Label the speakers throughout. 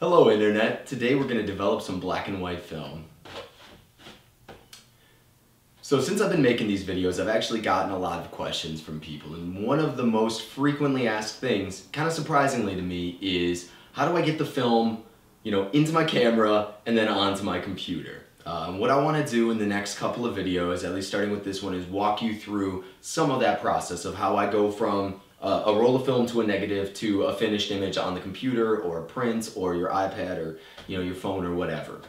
Speaker 1: Hello Internet, today we're going to develop some black and white film. So since I've been making these videos, I've actually gotten a lot of questions from people, and one of the most frequently asked things, kind of surprisingly to me, is how do I get the film, into my camera and then onto my computer? What I want to do in the next couple of videos, at least starting with this one, is walk you through some of that process of how I go from a roll of film to a negative to a finished image on the computer or a print or your iPad or your phone or whatever.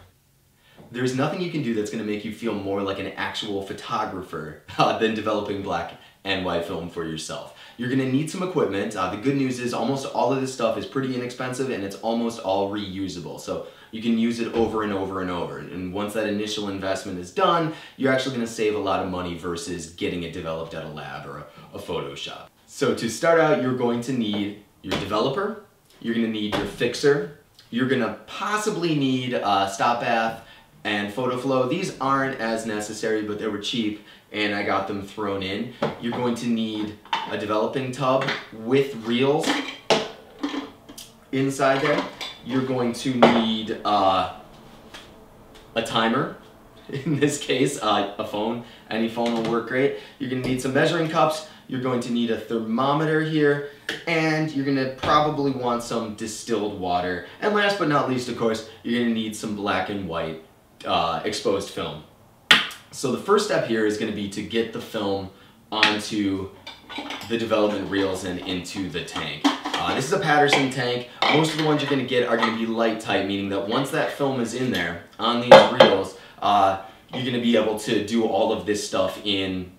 Speaker 1: There's nothing you can do that's going to make you feel more like an actual photographer than developing black and white film for yourself. You're going to need some equipment. The good news is almost all of this stuff is pretty inexpensive and it's almost all reusable. So you can use it over and over and over. And once that initial investment is done, you're actually going to save a lot of money versus getting it developed at a lab or a Photoshop. So to start out, you're going to need your developer, you're going to need your fixer, you're going to possibly need stop bath and photo flow. These aren't as necessary, but they were cheap and I got them thrown in. You're going to need a developing tub with reels inside there. You're going to need a timer. In this case, a phone. Any phone will work great. You're going to need some measuring cups. You're going to need a thermometer here, and you're going to probably want some distilled water. And last but not least, of course, you're going to need some black and white exposed film. So the first step here is going to be to get the film onto the development reels and into the tank. This is a Patterson tank. Most of the ones you're going to get are going to be light tight, meaning that once that film is in there on these reels, you're going to be able to do all of this stuff in,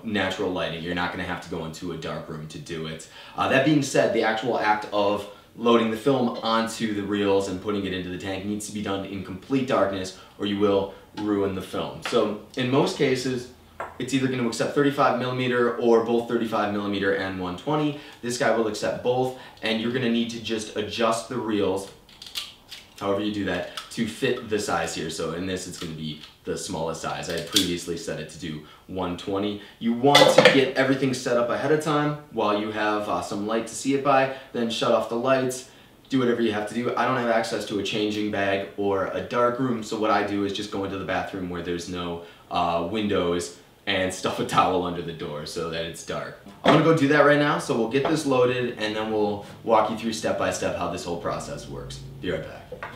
Speaker 1: natural lighting. You're not going to have to go into a dark room to do it. That being said, the actual act of loading the film onto the reels and putting it into the tank needs to be done in complete darkness or you will ruin the film. So in most cases, it's either going to accept 35mm or both 35mm and 120. This guy will accept both, and you're going to need to just adjust the reels, however you do that, to fit the size here. So in this, it's going to be the smallest size. I had previously set it to do 120. You want to get everything set up ahead of time while you have some light to see it by, then shut off the lights, do whatever you have to do. I don't have access to a changing bag or a dark room, so what I do is just go into the bathroom where there's no windows and stuff a towel under the door so that it's dark. I'm gonna go do that right now, so we'll get this loaded and then we'll walk you through step by step how this whole process works. Be right back.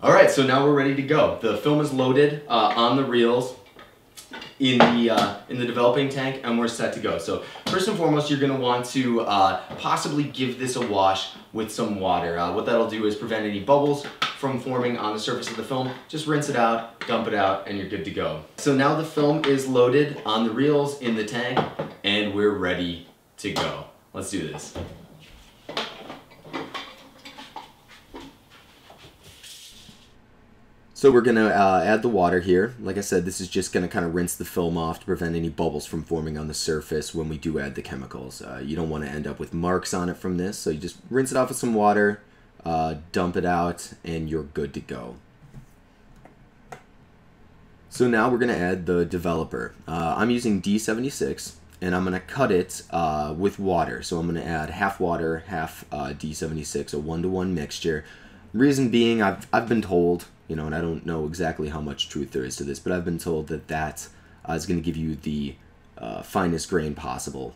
Speaker 1: Alright, so now we're ready to go. The film is loaded on the reels in the developing tank and we're set to go. So first and foremost, you're going to want to possibly give this a wash with some water. What that'll do is prevent any bubbles from forming on the surface of the film. Just rinse it out, dump it out, and you're good to go. So now the film is loaded on the reels in the tank and we're ready to go. Let's do this. So we're going to add the water here. Like I said, this is just going to kind of rinse the film off to prevent any bubbles from forming on the surface when we do add the chemicals. You don't want to end up with marks on it from this, so you just rinse it off with some water, dump it out, and you're good to go. So now we're going to add the developer. I'm using D76, and I'm going to cut it with water. So I'm going to add half water, half D76, a 1-to-1 mixture. Reason being, I've been told, and I don't know exactly how much truth there is to this, but I've been told that that is going to give you the finest grain possible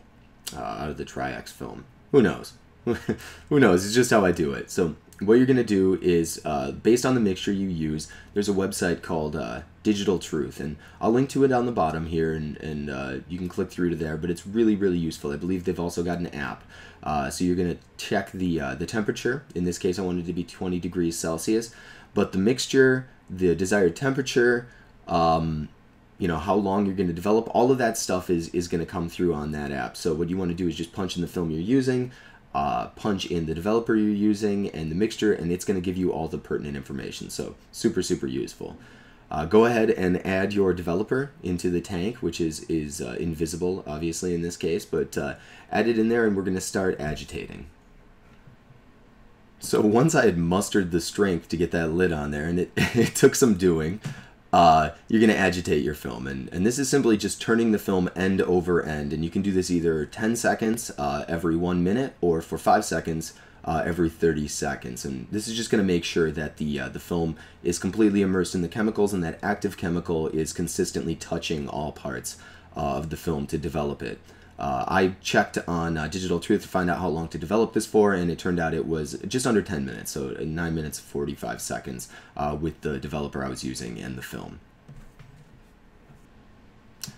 Speaker 1: out of the Tri-X film. Who knows? Who knows? It's just how I do it. So what you're going to do is, based on the mixture you use, there's a website called Digital Truth, and I'll link to it on the bottom here, and you can click through to there, but it's really, really useful. I believe they've also got an app. So you're going to check the temperature. In this case, I wanted it to be 20 degrees Celsius. But the mixture, the desired temperature, how long you're going to develop, all of that stuff is going to come through on that app. So what you want to do is just punch in the film you're using, punch in the developer you're using, and the mixture, and it's going to give you all the pertinent information. So super, super useful. Go ahead and add your developer into the tank, which is invisible, obviously, in this case, but add it in there, and we're going to start agitating. So once I had mustered the strength to get that lid on there, and it took some doing, you're going to agitate your film. And this is simply just turning the film end over end. And you can do this either 10 seconds every 1 minute or for 5 seconds
Speaker 2: every 30 seconds. And this is just going to make sure that the film is completely immersed in the chemicals and that active chemical is consistently touching all parts of the film to develop it. I checked on Digital Truth to find out how long to develop this for, and it turned out it was just under 10 minutes, so 9 minutes 45 seconds with the developer I was using and the film.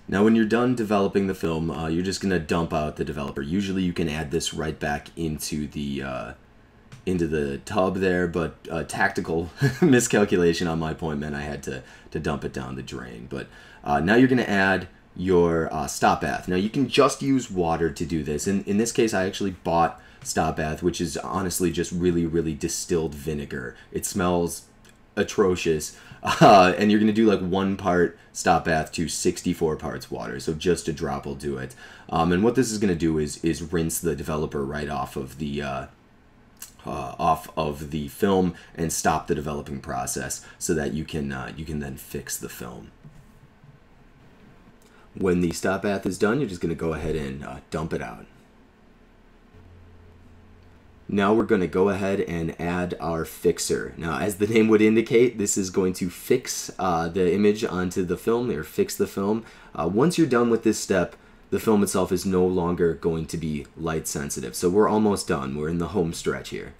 Speaker 2: Now when you're done developing the film, you're just going to dump out the developer. Usually you can add this right back into the tub there, but tactical miscalculation on my point meant I had to dump it down the drain. But now you're going to add your stop bath. Now you can just use water to do this. In this case, I actually bought stop bath, which is honestly just really distilled vinegar. It smells atrocious, and you're gonna do like 1 part stop bath to 64 parts water, so just a drop will do it. And what this is gonna do is rinse the developer right off of the film and stop the developing process, so that you can then fix the film. When the stop bath is done, you're just going to go ahead and dump it out. Now we're going to go ahead and add our fixer. Now, as the name would indicate, this is going to fix the image onto the film, or fix the film. Once you're done with this step, the film itself is no longer going to be light sensitive. So we're almost done. We're in the home stretch here.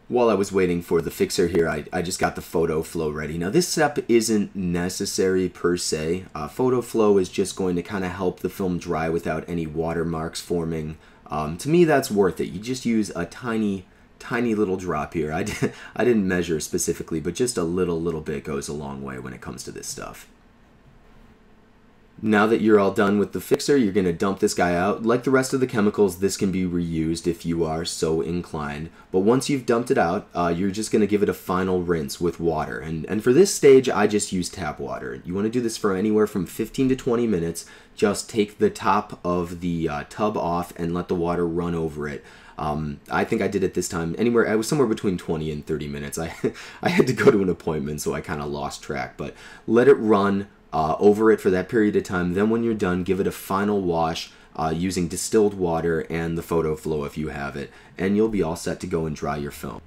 Speaker 2: While I was waiting for the fixer here, I just got the photo flow ready. Now this step isn't necessary per se. Photo flow is just going to kind of help the film dry without any watermarks forming. To me, that's worth it. You just use a tiny little drop here. I didn't measure specifically, but just a little bit goes a long way when it comes to this stuff. Now that you're all done with the fixer, you're going to dump this guy out. Like the rest of the chemicals, this can be reused if you are so inclined. But once you've dumped it out, you're just going to give it a final rinse with water. And for this stage, I just use tap water. You want to do this for anywhere from 15 to 20 minutes. Just take the top of the tub off and let the water run over it. I think I did it this time I was somewhere between 20 and 30 minutes. I had to go to an appointment, so I kind of lost track. But let it run over it for that period of time. Then when you're done, give it a final wash using distilled water and the photo flow if you have it, and you'll be all set to go and dry your film.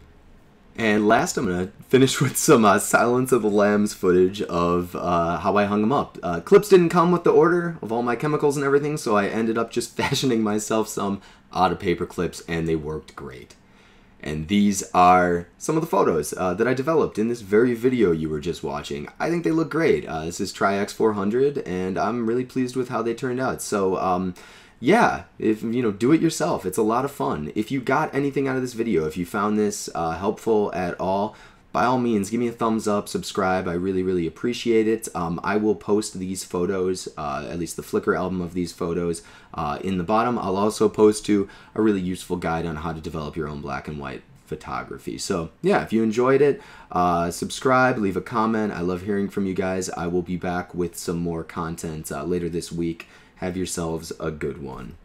Speaker 2: And last, I'm going to finish with some Silence of the Lambs footage of how I hung them up. Clips didn't come with the order of all my chemicals and everything, so I ended up just fashioning myself some out of paper clips, and they worked great. And these are some of the photos that I developed in this very video you were just watching. I think they look great. This is Tri-X 400, and I'm really pleased with how they turned out. So, yeah, do it yourself. It's a lot of fun. If you got anything out of this video, if you found this helpful at all, by all means, give me a thumbs up, subscribe. I really appreciate it. I will post these photos, at least the Flickr album of these photos, in the bottom. I'll also post to a really useful guide on how to develop your own black and white photography. So yeah, if you enjoyed it, subscribe, leave a comment. I love hearing from you guys. I will be back with some more content later this week. Have yourselves a good one.